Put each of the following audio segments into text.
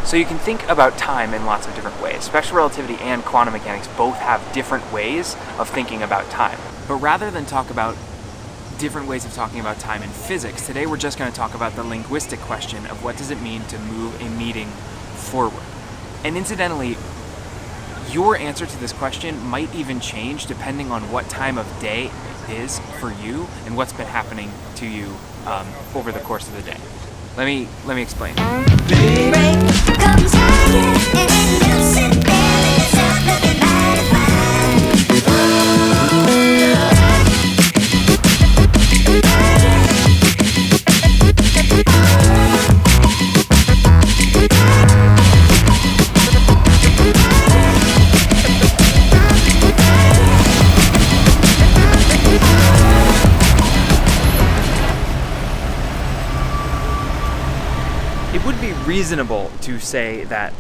So you can think about time in lots of different ways. Special relativity and quantum mechanics both have different ways of thinking about time. But rather than talk about different ways of talking about time in physics, today we're just going to talk about the linguistic question of what does it mean to move a meeting forward. And incidentally, your answer to this question might even change depending on what time of day it is for you and what's been happening to you over the course of the day. Let me explain. It would be reasonable to say that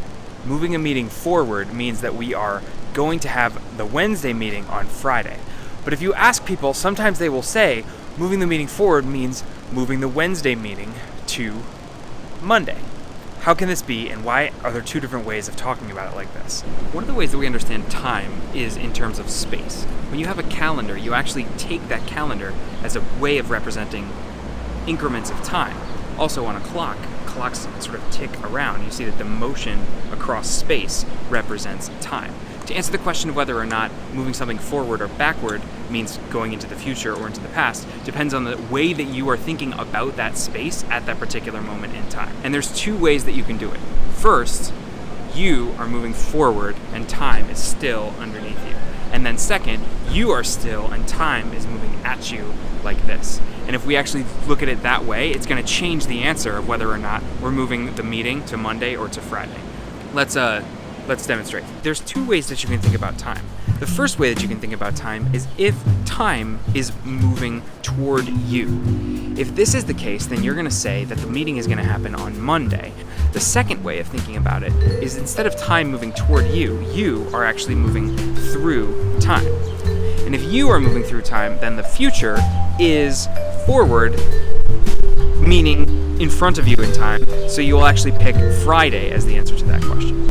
moving a meeting forward means that we are going to have the Wednesday meeting on Friday. But if you ask people, sometimes they will say moving the meeting forward means moving the Wednesday meeting to Monday. How can this be, and why are there two different ways of talking about it like this? One of the ways that we understand time is in terms of space. When you have a calendar, you actually take that calendar as a way of representing increments of time. Also on a clock, clocks sort of tick around. You see that the motion across space represents time. To answer the question of whether or not moving something forward or backward means going into the future or into the past depends on the way that you are thinking about that space at that particular moment in time. And there's two ways that you can do it. First, you are moving forward and time is still underneath you. And then second, you are still and time is moving at you like this. And if we actually look at it that way, it's going to change the answer of whether or not we're moving the meeting to Monday or to Friday. Let's demonstrate. There's two ways that you can think about time. The first way that you can think about time is if time is moving toward you. If this is the case, then you're going to say that the meeting is going to happen on Monday. The second way of thinking about it is instead of time moving toward you, you are actually moving through time. And if you are moving through time, then the future is forward, meaning in front of you in time, so you will actually pick Friday as the answer to that question.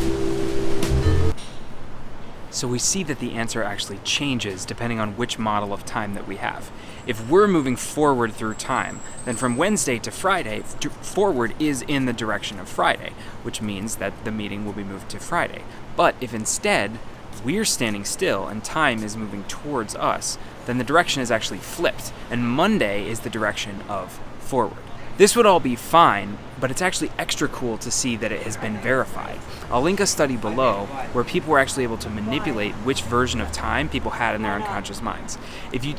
So we see that the answer actually changes depending on which model of time that we have. If we're moving forward through time, then from Wednesday to Friday, forward is in the direction of Friday, which means that the meeting will be moved to Friday. But if instead we're standing still and time is moving towards us, then the direction is actually flipped, and Monday is the direction of forward. This would all be fine, but it's actually extra cool to see that it has been verified. I'll link a study below where people were actually able to manipulate which version of time people had in their unconscious minds.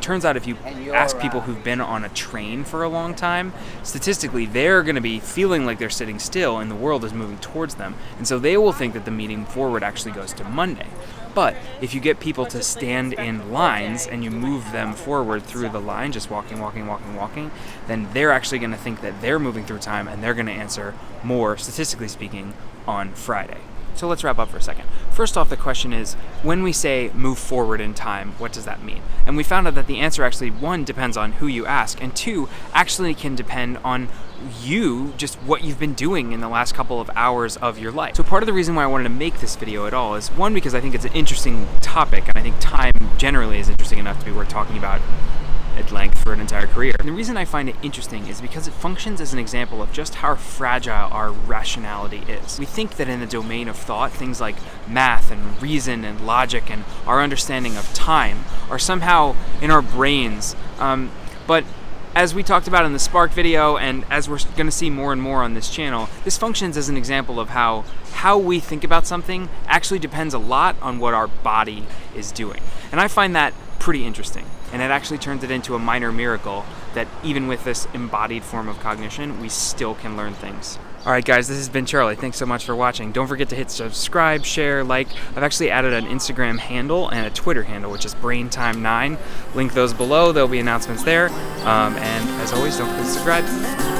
Turns out if you ask people who've been on a train for a long time, statistically they're going to be feeling like they're sitting still and the world is moving towards them, and so they will think that the meeting forward actually goes to Monday. But if you get people to stand in lines and you move them forward through the line, just walking, then they're actually going to think that they're moving through time and they're going to answer more, statistically speaking, on Friday. So let's wrap up for a second. First off, the question is, when we say move forward in time, what does that mean? And we found out that the answer actually, one, depends on who you ask, and two, actually can depend on you, just what you've been doing in the last couple of hours of your life. So part of the reason why I wanted to make this video at all is, one, because I think it's an interesting topic, and I think time generally is interesting enough to be worth talking about at length for an entire career. And the reason I find it interesting is because it functions as an example of just how fragile our rationality is. We think that in the domain of thought, things like math and reason and logic and our understanding of time are somehow in our brains, but as we talked about in the Spark video, and as we're going to see more and more on this channel, this functions as an example of how we think about something actually depends a lot on what our body is doing. And I find that pretty interesting. And it actually turns it into a minor miracle that even with this embodied form of cognition, we still can learn things. Alright guys, this has been Charlie. Thanks so much for watching. Don't forget to hit subscribe, share, like. I've actually added an Instagram handle and a Twitter handle, which is BrainTime9. Link those below. There'll be announcements there. And as always, don't forget to subscribe.